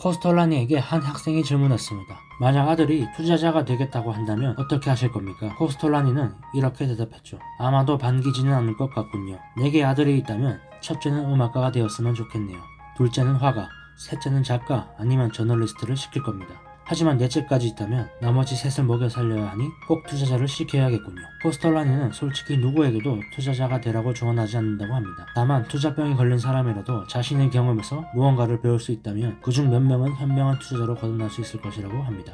코스톨라니에게 한 학생이 질문했습니다. 만약 아들이 투자자가 되겠다고 한다면 어떻게 하실 겁니까? 코스톨라니는 이렇게 대답했죠. 아마도 반기지는 않을 것 같군요. 내게 아들이 있다면 첫째는 음악가가 되었으면 좋겠네요. 둘째는 화가, 셋째는 작가 아니면 저널리스트를 시킬 겁니다. 하지만 넷째까지 있다면 나머지 셋을 먹여 살려야 하니 꼭 투자자를 시켜야겠군요. 코스톨라니는 솔직히 누구에게도 투자자가 되라고 조언하지 않는다고 합니다. 다만 투자병이 걸린 사람이라도 자신의 경험에서 무언가를 배울 수 있다면 그중 몇 명은 현명한 투자자로 거듭날 수 있을 것이라고 합니다.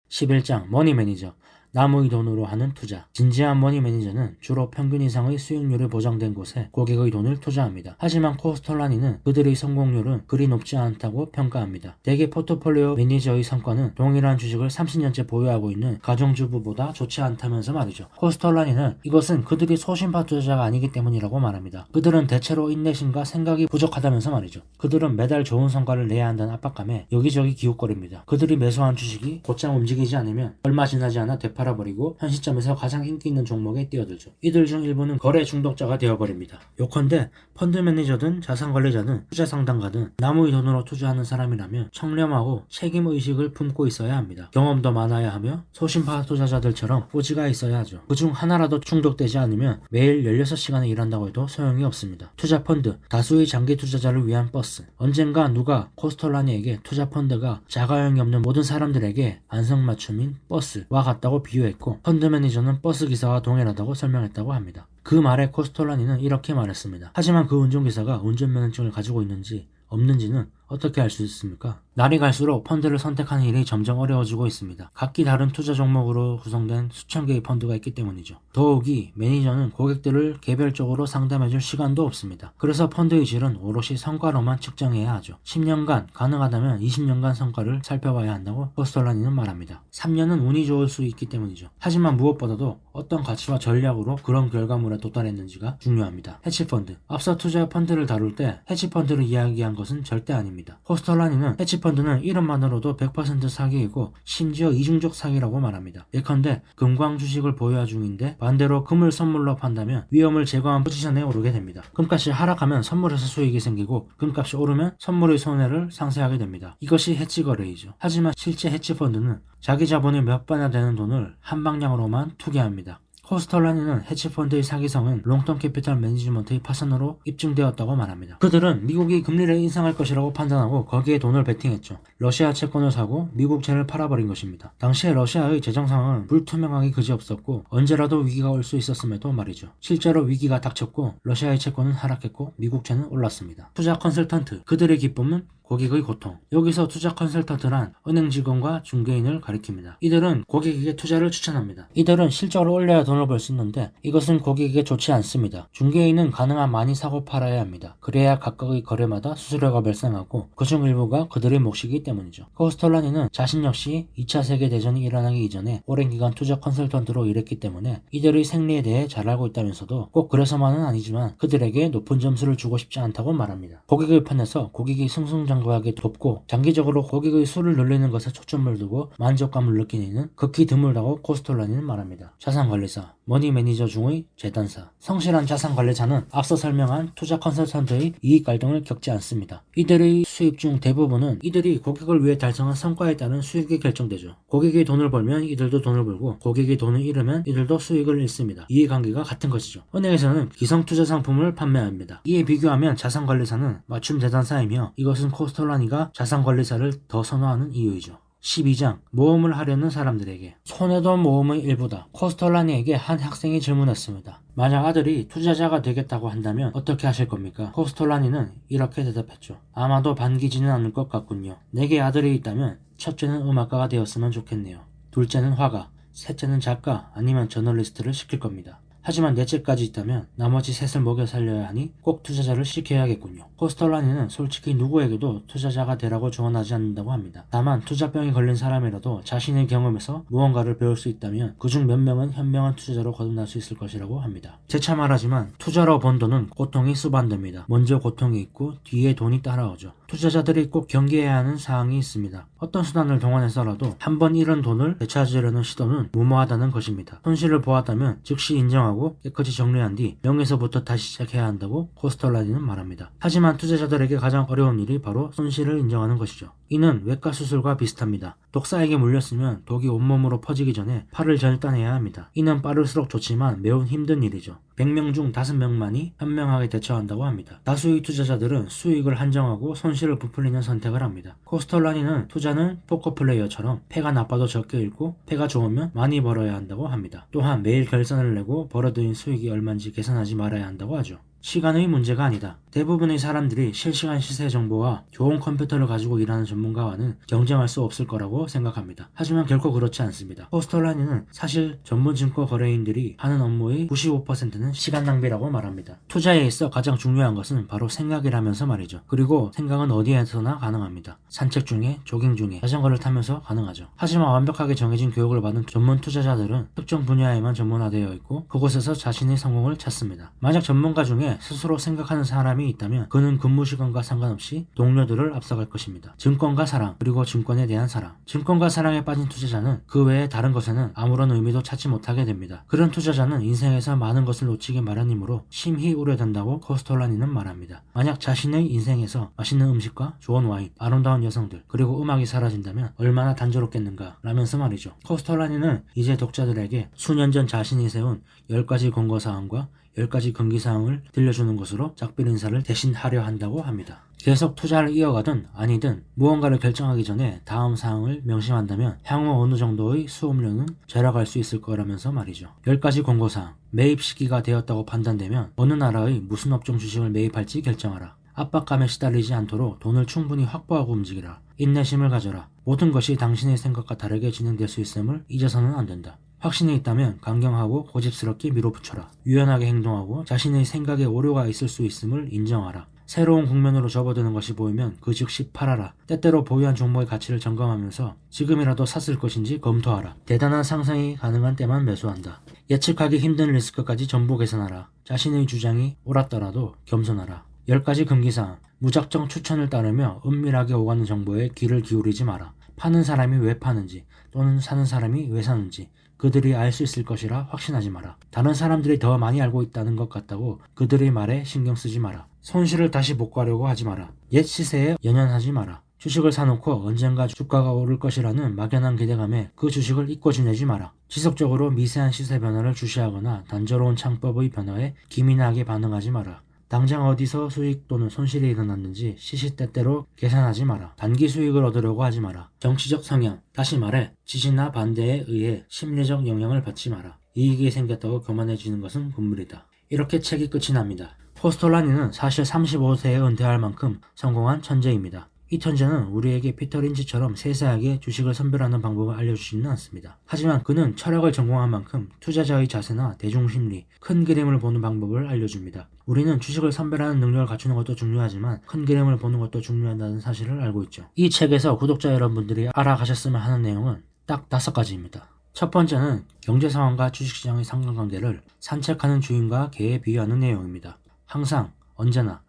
11장 머니 매니저 남의 돈으로 하는 투자. 진지한 머니 매니저는 주로 평균 이상의 수익률이 보장된 곳에 고객의 돈을 투자합니다. 하지만 코스톨라니는 그들의 성공률은 그리 높지 않다고 평가합니다. 대개 포트폴리오 매니저의 성과는 동일한 주식을 30년째 보유하고 있는 가정주부보다 좋지 않다면서 말이죠. 코스톨라니는 이것은 그들이 소심파 투자자가 아니기 때문이라고 말합니다. 그들은 대체로 인내심과 생각이 부족하다면서 말이죠. 그들은 매달 좋은 성과를 내야 한다는 압박감에 여기저기 기웃거립니다. 그들이 매수한 주식이 곧장 움직이지 않으면 얼마 지나지 않아 팔아버리고 현 시점에서 가장 인기 있는 종목에 뛰어들죠. 이들 중 일부는 거래 중독자가 되어버립니다. 요컨대 펀드 매니저든 자산관리자든 투자 상담가든 남의 돈으로 투자하는 사람이라면 청렴하고 책임의식을 품고 있어야 합니다. 경험도 많아야 하며 소심파 투자자들처럼 꼬지가 있어야 하죠. 그중 하나라도 중독되지 않으면 매일 16시간을 일한다고 해도 소용이 없습니다. 투자 펀드, 다수의 장기 투자자를 위한 버스. 언젠가 누가 코스톨라니에게 투자 펀드가 자가용이 없는 모든 사람들에게 안성맞춤인 버스와 같다고 비유했고 펀드 매니저는 버스 기사와 동일하다고 설명했다고 합니다. 그 말에 코스톨라니는 이렇게 말했습니다. 하지만 그 운전기사가 운전면허증을 가지고 있는지 없는지는 어떻게 알 수 있습니까? 날이 갈수록 펀드를 선택하는 일이 점점 어려워지고 있습니다. 각기 다른 투자 종목으로 구성된 수천 개의 펀드가 있기 때문이죠. 더욱이 매니저는 고객들을 개별적으로 상담해줄 시간도 없습니다. 그래서 펀드의 질은 오롯이 성과로만 측정해야 하죠. 10년간, 가능하다면 20년간 성과를 살펴봐야 한다고 코스톨라니는 말합니다. 3년은 운이 좋을 수 있기 때문이죠. 하지만 무엇보다도 어떤 가치와 전략으로 그런 결과물에 도달했는지가 중요합니다. 해치펀드. 앞서 투자 펀드를 다룰 때 해치펀드를 이야기한 것은 절대 아닙니다. 코스톨라니는 해치펀드는 이름만으로도 100% 사기이고 심지어 이중적 사기라고 말합니다. 예컨대 금광 주식을 보유 중인데 반대로 금을 선물로 판다면 위험을 제거한 포지션에 오르게 됩니다. 금값이 하락하면 선물에서 수익이 생기고 금값이 오르면 선물의 손해를 상쇄하게 됩니다. 이것이 해치 거래이죠. 하지만 실제 해치펀드는 자기 자본의 몇 배나 되는 돈을 한 방향으로만 투기합니다. 코스톨라니는 해치펀드의 사기성은 롱텀 캐피탈 매니지먼트의 파선으로 입증되었다고 말합니다. 그들은 미국이 금리를 인상할 것이라고 판단하고 거기에 돈을 베팅했죠. 러시아 채권을 사고 미국채를 팔아버린 것입니다. 당시에 러시아의 재정 상황은 불투명하기 그지없었고 언제라도 위기가 올 수 있었음에도 말이죠. 실제로 위기가 닥쳤고 러시아의 채권은 하락했고 미국채는 올랐습니다. 투자 컨설턴트, 그들의 기쁨은 고객의 고통. 여기서 투자 컨설턴트란 은행 직원과 중개인을 가리킵니다. 이들은 고객에게 투자를 추천합니다. 이들은 실적을 올려야 돈을 벌 수 있는데 이것은 고객에게 좋지 않습니다. 중개인은 가능한 많이 사고 팔아야 합니다. 그래야 각각의 거래마다 수수료가 발생하고 그중 일부가 그들의 몫이기 때문이죠. 코스톨라니는 자신 역시 2차 세계대전이 일어나기 이전에 오랜 기간 투자 컨설턴트로 일했기 때문에 이들의 생리에 대해 잘 알고 있다면서도 꼭 그래서만은 아니지만 그들에게 높은 점수를 주고 싶지 않다고 말합니다. 고객의 편에서 고객이 승승장구하게 돕고 장기적으로 고객의 수를 늘리는 것에 초점을 두고 만족감을 느끼는 이는 극히 드물다고 코스톨라니는 말합니다. 자산관리사, 머니 매니저 중의 재단사. 성실한 자산관리사는 앞서 설명한 투자 컨설턴트의 이익 갈등을 겪지 않습니다. 이들의 수입 중 대부분은 이들이 고객을 위해 달성한 성과에 따른 수익이 결정되죠. 고객이 돈을 벌면 이들도 돈을 벌고 고객이 돈을 잃으면 이들도 수익을 잃습니다. 이해관계가 같은 것이죠. 은행에서는 기성투자 상품을 판매합니다. 이에 비교하면 자산관리사는 맞춤 재단사이며 이것은 코스톨라니가 자산관리사를 더 선호하는 이유이죠. 12장 모험을 하려는 사람들에게. 손해돈 모험의 일부다. 코스톨라니에게 한 학생이 질문했습니다. 만약 아들이 투자자가 되겠다고 한다면 어떻게 하실 겁니까? 코스톨라니는 이렇게 대답했죠. 아마도 반기지는 않을 것 같군요. 내게 아들이 있다면 첫째는 음악가가 되었으면 좋겠네요. 둘째는 화가, 셋째는 작가 아니면 저널리스트를 시킬 겁니다. 하지만 넷째까지 있다면 나머지 셋을 먹여 살려야 하니 꼭 투자자를 시켜야겠군요. 코스톨라니는 솔직히 누구에게도 투자자가 되라고 조언하지 않는다고 합니다. 다만 투자병이 걸린 사람이라도 자신의 경험에서 무언가를 배울 수 있다면 그중 몇 명은 현명한 투자자로 거듭날 수 있을 것이라고 합니다. 재차 말하지만 투자로 번 돈은 고통이 수반됩니다. 먼저 고통이 있고 뒤에 돈이 따라오죠. 투자자들이 꼭 경계해야 하는 사항이 있습니다. 어떤 수단을 동원해서라도 한번 잃은 돈을 되찾으려는 시도는 무모하다는 것입니다. 손실을 보았다면 즉시 인정하고 깨끗이 정리한 뒤 0에서부터 다시 시작해야 한다고 코스톨라니는 말합니다. 하지만 투자자들에게 가장 어려운 일이 바로 손실을 인정하는 것이죠. 이는 외과 수술과 비슷합니다. 독사에게 물렸으면 독이 온몸으로 퍼지기 전에 팔을 절단해야 합니다. 이는 빠를수록 좋지만 매우 힘든 일이죠. 100명 중 5명만이 현명하게 대처한다고 합니다. 다수의 투자자들은 수익을 한정하고 손실을 부풀리는 선택을 합니다. 코스톨라니는 투자는 포커 플레이어처럼 패가 나빠도 적게 잃고 패가 좋으면 많이 벌어야 한다고 합니다. 또한 매일 결산을 내고 벌어들인 수익이 얼마인지 계산하지 말아야 한다고 하죠. 시간의 문제가 아니다. 대부분의 사람들이 실시간 시세 정보와 좋은 컴퓨터를 가지고 일하는 전문가와는 경쟁할 수 없을 거라고 생각합니다. 하지만 결코 그렇지 않습니다. 코스톨라니는 사실 전문 증권 거래인들이 하는 업무의 95%는 시간 낭비라고 말합니다. 투자에 있어 가장 중요한 것은 바로 생각이라면서 말이죠. 그리고 생각은 어디에서나 가능합니다. 산책 중에, 조깅 중에, 자전거를 타면서 가능하죠. 하지만 완벽하게 정해진 교육을 받은 전문 투자자들은 특정 분야에만 전문화되어 있고 그곳에서 자신의 성공을 찾습니다. 만약 전문가 중에 스스로 생각하는 사람이 있다면 그는 근무 시간과 상관없이 동료들을 앞서갈 것입니다. 증권과 사랑, 그리고 증권에 대한 사랑. 증권과 사랑에 빠진 투자자는 그 외에 다른 것에는 아무런 의미도 찾지 못하게 됩니다. 그런 투자자는 인생에서 많은 것을 놓치게 마련이므로 심히 우려된다고 코스톨라니는 말합니다. 만약 자신의 인생에서 맛있는 음식과 좋은 와인, 아름다운 여성들, 그리고 음악이 사라진다면 얼마나 단조롭겠는가 라면서 말이죠. 코스톨라니는 이제 독자들에게 수년 전 자신이 세운 10가지 권고사항과 10가지 금기사항을 들려주는 것으로 작별 인사를 대신 하려 한다고 합니다. 계속 투자를 이어가든 아니든 무언가를 결정하기 전에 다음 사항을 명심한다면 향후 어느 정도의 수업료는 절약할 수 있을 거라면서 말이죠. 10가지 권고사항. 매입 시기가 되었다고 판단되면 어느 나라의 무슨 업종 주식을 매입할지 결정하라. 압박감에 시달리지 않도록 돈을 충분히 확보하고 움직이라. 인내심을 가져라. 모든 것이 당신의 생각과 다르게 진행될 수 있음을 잊어서는 안 된다. 확신이 있다면 강경하고 고집스럽게 밀어붙여라. 유연하게 행동하고 자신의 생각에 오류가 있을 수 있음을 인정하라. 새로운 국면으로 접어드는 것이 보이면 그 즉시 팔아라. 때때로 보유한 종목의 가치를 점검하면서 지금이라도 샀을 것인지 검토하라. 대단한 상승이 가능한 때만 매수한다. 예측하기 힘든 리스크까지 전부 계산하라. 자신의 주장이 옳았더라도 겸손하라. 10가지 금기사항. 무작정 추천을 따르며 은밀하게 오가는 정보에 귀를 기울이지 마라. 파는 사람이 왜 파는지 또는 사는 사람이 왜 사는지 그들이 알 수 있을 것이라 확신하지 마라. 다른 사람들이 더 많이 알고 있다는 것 같다고 그들의 말에 신경 쓰지 마라. 손실을 다시 복구하려고 하지 마라. 옛 시세에 연연하지 마라. 주식을 사놓고 언젠가 주가가 오를 것이라는 막연한 기대감에 그 주식을 잊고 지내지 마라. 지속적으로 미세한 시세 변화를 주시하거나 단조로운 창법의 변화에 기민하게 반응하지 마라. 당장 어디서 수익 또는 손실이 일어났는지 시시때때로 계산하지 마라. 단기 수익을 얻으려고 하지 마라. 정치적 성향, 다시 말해 지지나 반대에 의해 심리적 영향을 받지 마라. 이익이 생겼다고 교만해지는 것은 금물이다. 이렇게 책이 끝이 납니다. 코스톨라니는 사실 35세에 은퇴할 만큼 성공한 천재입니다. 이 천재는 우리에게 피터 린치처럼 세세하게 주식을 선별하는 방법을 알려주지는 않습니다. 하지만 그는 철학을 전공한 만큼 투자자의 자세나 대중심리, 큰 그림을 보는 방법을 알려줍니다. 우리는 주식을 선별하는 능력을 갖추는 것도 중요하지만 큰 그림을 보는 것도 중요하다는 사실을 알고 있죠. 이 책에서 구독자 여러분들이 알아가셨으면 하는 내용은 딱 5가지입니다. 첫 번째는 경제 상황과 주식시장의 상관관계를 산책하는 주인과 개에 비유하는 내용입니다. 항상, 언제나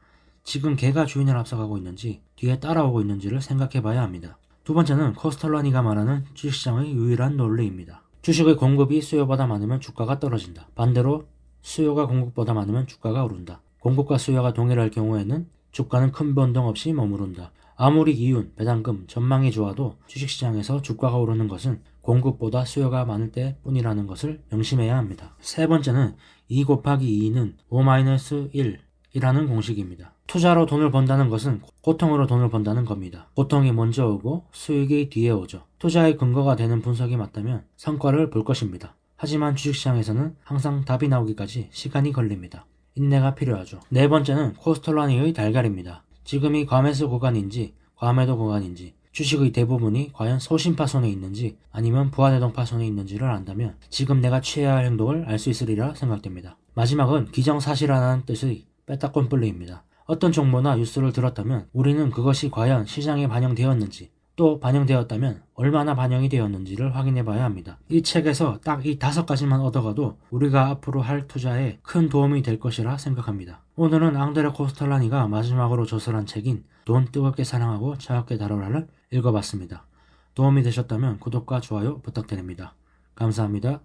지금 개가 주인을 앞서가고 있는지 뒤에 따라오고 있는지를 생각해봐야 합니다. 두 번째는 코스톨라니가 말하는 주식시장의 유일한 논리입니다. 주식의 공급이 수요보다 많으면 주가가 떨어진다. 반대로 수요가 공급보다 많으면 주가가 오른다. 공급과 수요가 동일할 경우에는 주가는 큰 변동 없이 머무른다. 아무리 기운, 배당금, 전망이 좋아도 주식시장에서 주가가 오르는 것은 공급보다 수요가 많을 때뿐이라는 것을 명심해야 합니다. 세 번째는 2 곱하기 2는 5-1 이라는 공식입니다. 투자로 돈을 번다는 것은 고통으로 돈을 번다는 겁니다. 고통이 먼저 오고 수익이 뒤에 오죠. 투자의 근거가 되는 분석이 맞다면 성과를 볼 것입니다. 하지만 주식시장에서는 항상 답이 나오기까지 시간이 걸립니다. 인내가 필요하죠. 네 번째는 코스톨라니의 달걀입니다. 지금이 과매수 구간인지 과매도 구간인지 주식의 대부분이 과연 소심파손에 있는지 아니면 부하대동파손에 있는지를 안다면 지금 내가 취해야 할 행동을 알 수 있으리라 생각됩니다. 마지막은 기정사실하라는 뜻의 빼따꼼 플레이입니다. 어떤 정보나 뉴스를 들었다면 우리는 그것이 과연 시장에 반영되었는지 또 반영되었다면 얼마나 반영이 되었는지를 확인해 봐야 합니다. 이 책에서 딱 이 5가지만 얻어가도 우리가 앞으로 할 투자에 큰 도움이 될 것이라 생각합니다. 오늘은 앙드레 코스톨라니가 마지막으로 저술한 책인 돈 뜨겁게 사랑하고 차갑게 다뤄라를 읽어봤습니다. 도움이 되셨다면 구독과 좋아요 부탁드립니다. 감사합니다.